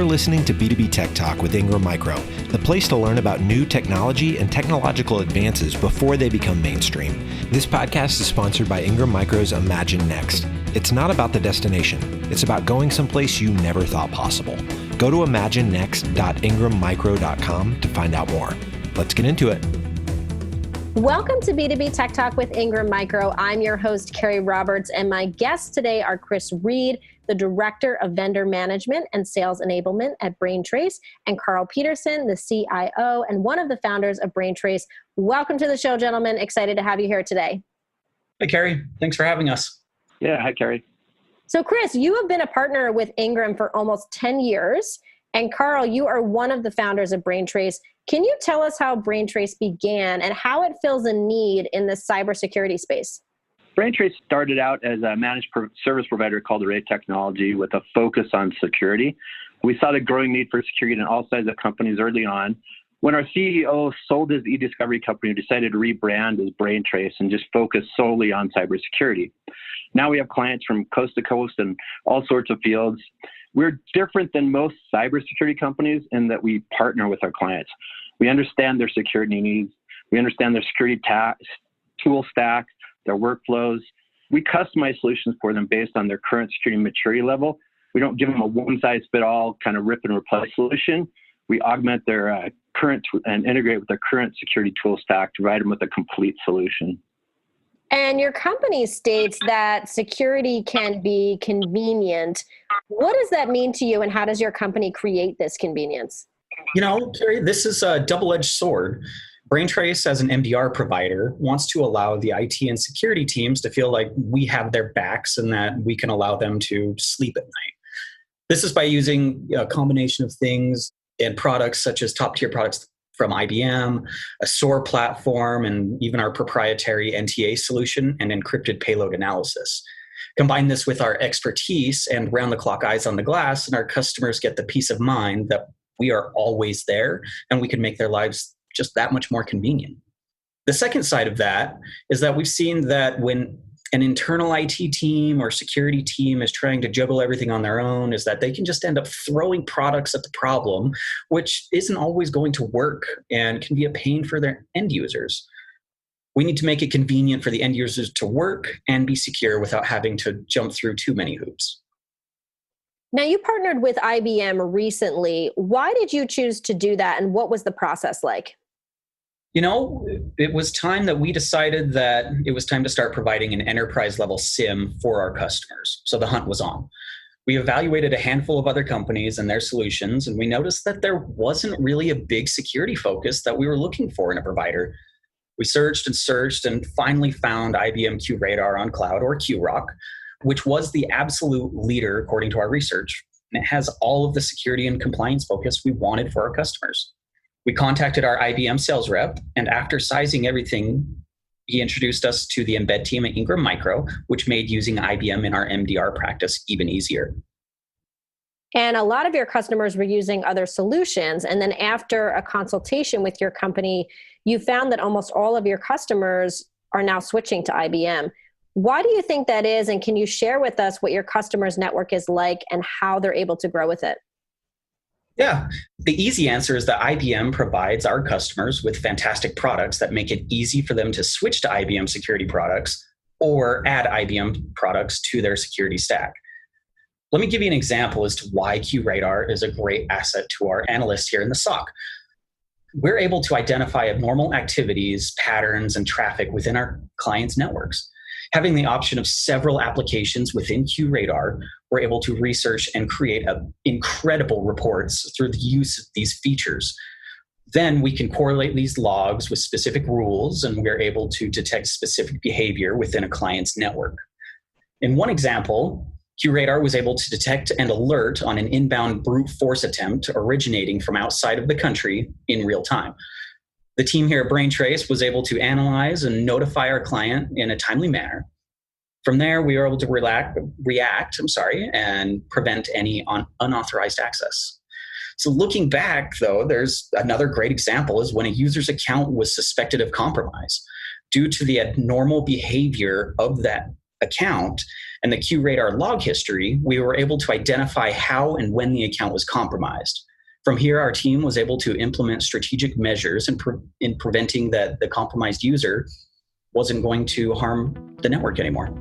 You're listening to B2B Tech Talk with Ingram Micro, the place to learn about new technology and technological advances before they become mainstream. This podcast is sponsored by Ingram Micro's Imagine Next. It's not about the destination. It's about going someplace you never thought possible. Go to imaginenext.ingrammicro.com to find out more. Let's get into it. Welcome to B2B Tech Talk with Ingram Micro. I'm your host, Carrie Roberts, and my guests today are Chris.reid, the Director of Vendor Management and Sales Enablement at Braintrace, and Carl Peterson, the CIO and one of the founders of Braintrace. Welcome to the show, gentlemen. Excited to have you here today. Hey, Carrie. Thanks for having us. Yeah, hi, Carrie. So, Chris, you have been a partner with Ingram for almost 10 years. And Carl, you are one of the founders of Braintrace. Can you tell us how Braintrace began and how it fills a need in the cybersecurity space? Braintrace started out as a managed service provider called Array Technology with a focus on security. We saw the growing need for security in all sizes of companies early on. When our CEO sold his e-discovery company, we decided to rebrand as Braintrace and just focus solely on cybersecurity. Now we have clients from coast to coast and all sorts of fields. We're different than most cybersecurity companies in that we partner with our clients. We understand their security needs. We understand their security tool stack, their workflows. We customize solutions for them based on their current security maturity level. We don't give them a one-size-fit-all kind of rip and replace solution. We augment their current and integrate with their current security tool stack to provide them with a complete solution. And your company states that security can be convenient. What does that mean to you, and how does your company create this convenience? You know, Carrie, this is a double-edged sword. Braintrace, as an MDR provider, wants to allow the IT and security teams to feel like we have their backs and that we can allow them to sleep at night. This is by using a combination of things and products such as top-tier products from IBM, a SOAR platform, and even our proprietary NTA solution and encrypted payload analysis. Combine this with our expertise and round-the-clock eyes on the glass, and our customers get the peace of mind that we are always there and we can make their lives just that much more convenient. The second side of that is that we've seen that when an internal IT team or security team is trying to juggle everything on their own, is that they can just end up throwing products at the problem, which isn't always going to work and can be a pain for their end users. We need to make it convenient for the end users to work and be secure without having to jump through too many hoops. Now, you partnered with IBM recently. Why did you choose to do that, and what was the process like? You know, it was time that we decided that it was time to start providing an enterprise-level SIEM for our customers. So the hunt was on. We evaluated a handful of other companies and their solutions, and we noticed that there wasn't really a big security focus that we were looking for in a provider. We searched and finally found IBM QRadar on cloud, or QRoC, which was the absolute leader according to our research. And it has all of the security and compliance focus we wanted for our customers. We contacted our IBM sales rep, and after sizing everything, he introduced us to the embed team at Ingram Micro, which made using IBM in our MDR practice even easier. And a lot of your customers were using other solutions. And then after a consultation with your company, you found that almost all of your customers are now switching to IBM. Why do you think that is? And can you share with us what your customers' network is like and how they're able to grow with it? Yeah, the easy answer is that IBM provides our customers with fantastic products that make it easy for them to switch to IBM security products or add IBM products to their security stack. Let me give you an example as to why QRadar is a great asset to our analysts here in the SOC. We're able to identify abnormal activities, patterns, and traffic within our clients' networks. Having the option of several applications within QRadar, we're able to research and create incredible reports through the use of these features. Then we can correlate these logs with specific rules, and we're able to detect specific behavior within a client's network. In one example, QRadar was able to detect and alert on an inbound brute force attempt originating from outside of the country in real time. The team here at Braintrace was able to analyze and notify our client in a timely manner. From there, we were able to react, and prevent any unauthorized access. So looking back, though, there's another great example is when a user's account was suspected of compromise. Due to the abnormal behavior of that account, and the QRadar log history, we were able to identify how and when the account was compromised. From here, our team was able to implement strategic measures in preventing that the compromised user wasn't going to harm the network anymore.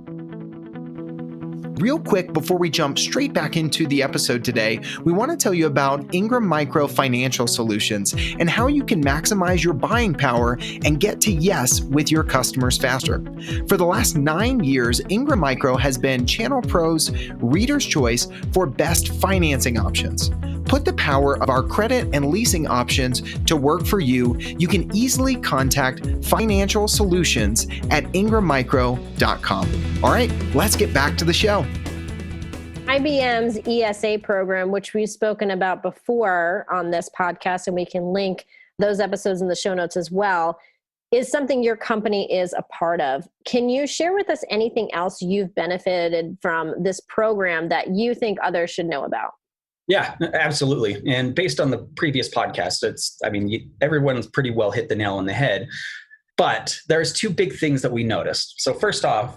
Real quick, before we jump straight back into the episode today, we want to tell you about Ingram Micro Financial Solutions and how you can maximize your buying power and get to yes with your customers faster. For the last 9 years, Ingram Micro has been Channel Pro's reader's choice for best financing options. Put the power of our credit and leasing options to work for you. You can easily contact Financial Solutions at ingrammicro.com. All right, let's get back to the show. IBM's ESA program, which we've spoken about before on this podcast, and we can link those episodes in the show notes as well, is something your company is a part of. Can you share with us anything else you've benefited from this program that you think others should know about? Yeah, absolutely. And based on the previous podcast, everyone's pretty well hit the nail on the head. But there's 2 big things that we noticed. So first off,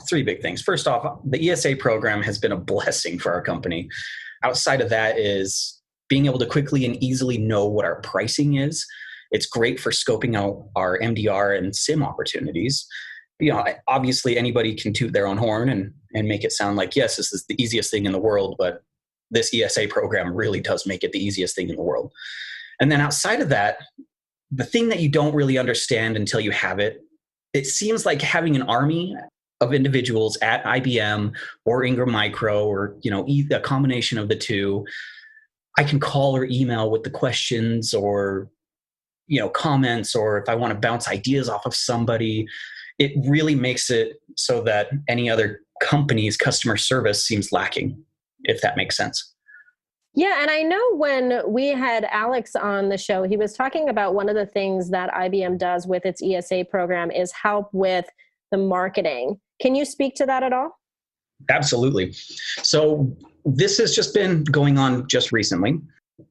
3 big things. First off, the ESA program has been a blessing for our company. Outside of that is being able to quickly and easily know what our pricing is. It's great for scoping out our MDR and SIEM opportunities. Obviously anybody can toot their own horn and make it sound like, yes, this is the easiest thing in the world, but this ESA program really does make it the easiest thing in the world. And then outside of that, the thing that you don't really understand until you have it, it seems like having an army of individuals at IBM or Ingram Micro or, a combination of the two. I can call or email with the questions or, comments, or if I want to bounce ideas off of somebody. It really makes it so that any other company's customer service seems lacking, if that makes sense. Yeah, and I know when we had Alex on the show, he was talking about one of the things that IBM does with its ESA program is help with the marketing. Can you speak to that at all? Absolutely. So this has just been going on just recently.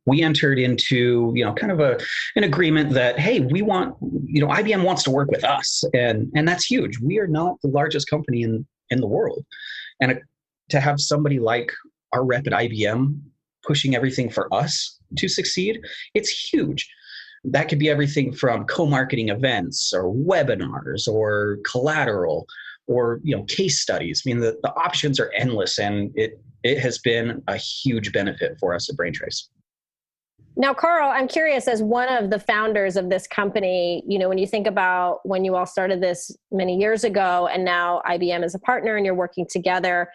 We entered into, kind of an agreement that, hey, we want, IBM wants to work with us. And that's huge. We are not the largest company in the world. And to have somebody like our rep at IBM pushing everything for us to succeed, it's huge. That could be everything from co-marketing events or webinars or collateral or case studies. The options are endless, and it has been a huge benefit for us at Braintrace. Now, Carl, I'm curious, as one of the founders of this company, when you think about when you all started this many years ago and now IBM is a partner and you're working together,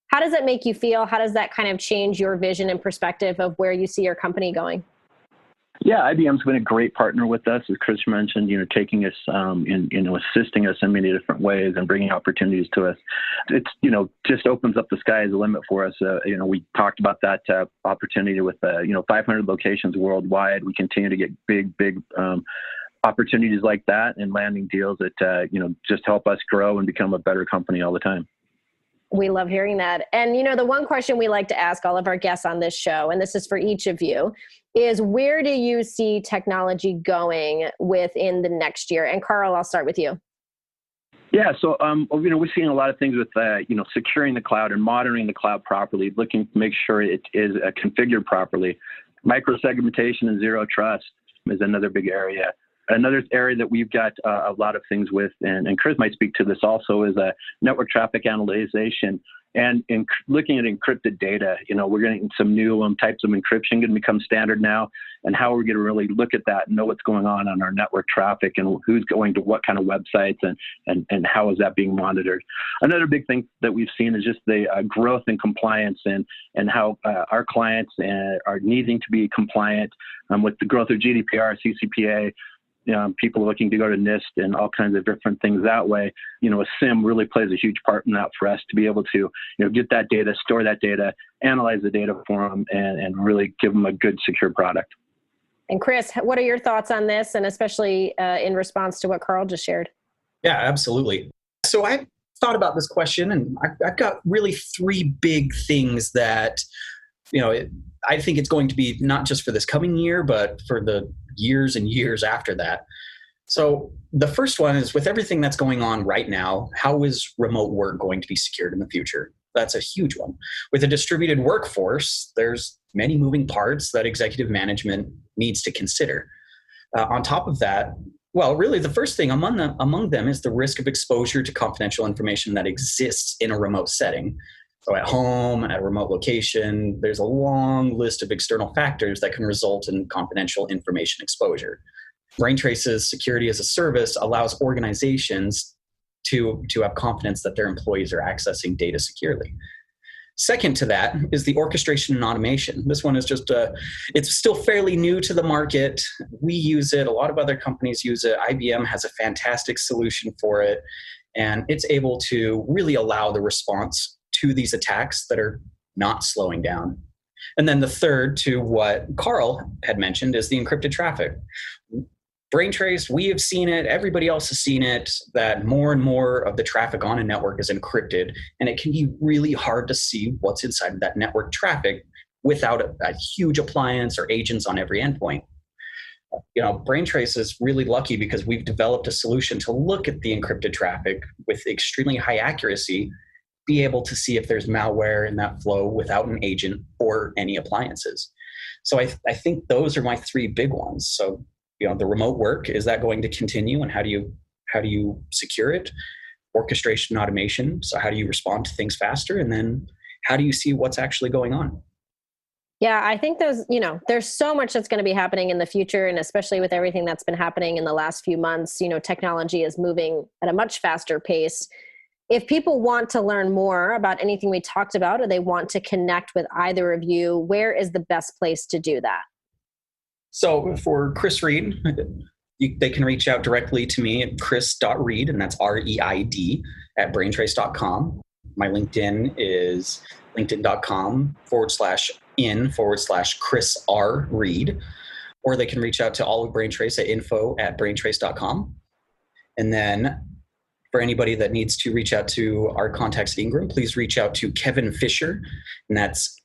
how does that make you feel? How does that kind of change your vision and perspective of where you see your company going? Yeah, IBM's been a great partner with us, as Chris mentioned, taking us assisting us in many different ways and bringing opportunities to us. It's, just opens up the sky as a limit for us. We talked about that opportunity with, 500 locations worldwide. We continue to get big opportunities like that and landing deals that, just help us grow and become a better company all the time. We love hearing that. And, the one question we like to ask all of our guests on this show, and this is for each of you, is where do you see technology going within the next year? And Carl, I'll start with you. Yeah, so, we're seeing a lot of things with, securing the cloud and monitoring the cloud properly, looking to make sure it is configured properly. Micro-segmentation and zero trust is another big area. Another area that we've got a lot of things with, and Chris might speak to this also, is network traffic analyzation and looking at encrypted data. We're getting some new types of encryption going to become standard now, and how we're going to really look at that and know what's going on our network traffic and who's going to what kind of websites and how is that being monitored. Another big thing that we've seen is just the growth in compliance and how our clients are needing to be compliant with the growth of GDPR, CCPA. People looking to go to NIST and all kinds of different things that way. A SIEM really plays a huge part in that for us to be able to, get that data, store that data, analyze the data for them, and really give them a good, secure product. And Chris, what are your thoughts on this, and especially in response to what Carl just shared? Yeah, absolutely. So I thought about this question, and I've got really 3 big things that, I think it's going to be not just for this coming year, but for the years and years after that. So the first one is, with everything that's going on right now, how is remote work going to be secured in the future? That's a huge one. With a distributed workforce, there's many moving parts that executive management needs to consider. On top of that, well, really the first thing among them is the risk of exposure to confidential information that exists in a remote setting. So at home, at a remote location, there's a long list of external factors that can result in confidential information exposure. Braintrace's security as a service allows organizations to have confidence that their employees are accessing data securely. Second to that is the orchestration and automation. This one is it's still fairly new to the market. We use it. A lot of other companies use it. IBM has a fantastic solution for it. And it's able to really allow the response to these attacks that are not slowing down. And then the third, to what Carl had mentioned, is the encrypted traffic. Braintrace, we have seen it, everybody else has seen it, that more and more of the traffic on a network is encrypted, and it can be really hard to see what's inside of that network traffic without a huge appliance or agents on every endpoint. Braintrace is really lucky because we've developed a solution to look at the encrypted traffic with extremely high accuracy, be able to see if there's malware in that flow without an agent or any appliances. So I think those are my three big ones. So the remote work, is that going to continue, and how do you secure it? Orchestration and automation, so how do you respond to things faster? And then how do you see what's actually going on? Yeah, I think there's so much that's going to be happening in the future, and especially with everything that's been happening in the last few months, technology is moving at a much faster pace. If people want to learn more about anything we talked about, or they want to connect with either of you, where is the best place to do that? So for Chris Reid, they can reach out directly to me at chris.reid, and that's REID, at braintrace.com. My LinkedIn is linkedin.com/in/Chris R. Reid, or they can reach out to all of Braintrace at info@braintrace.com. And then for anybody that needs to reach out to our contacts at Ingram, please reach out to Kevin.fischer, and that's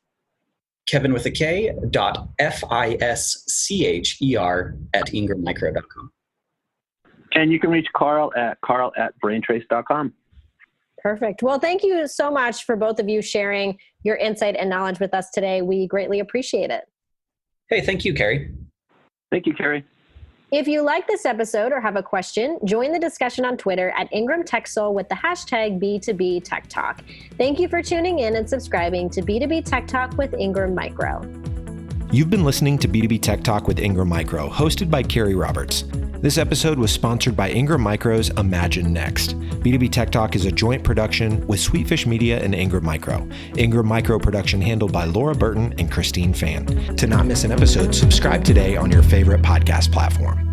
Kevin with a K .FISCHER at ingrammicro.com. And you can reach Carl at braintrace.com. Perfect. Well, thank you so much for both of you sharing your insight and knowledge with us today. We greatly appreciate it. Hey, thank you, Carrie. Thank you, Carrie. If you like this episode or have a question, join the discussion on Twitter at Ingram TechSoul with the hashtag B2B Tech Talk. Thank you for tuning in and subscribing to B2B Tech Talk with Ingram Micro. You've been listening to B2B Tech Talk with Ingram Micro, hosted by Carrie Roberts. This episode was sponsored by Ingram Micro's Imagine Next. B2B Tech Talk is a joint production with Sweetfish Media and Ingram Micro. Ingram Micro production handled by Laura Burton and Christine Fan. To not miss an episode, subscribe today on your favorite podcast platform.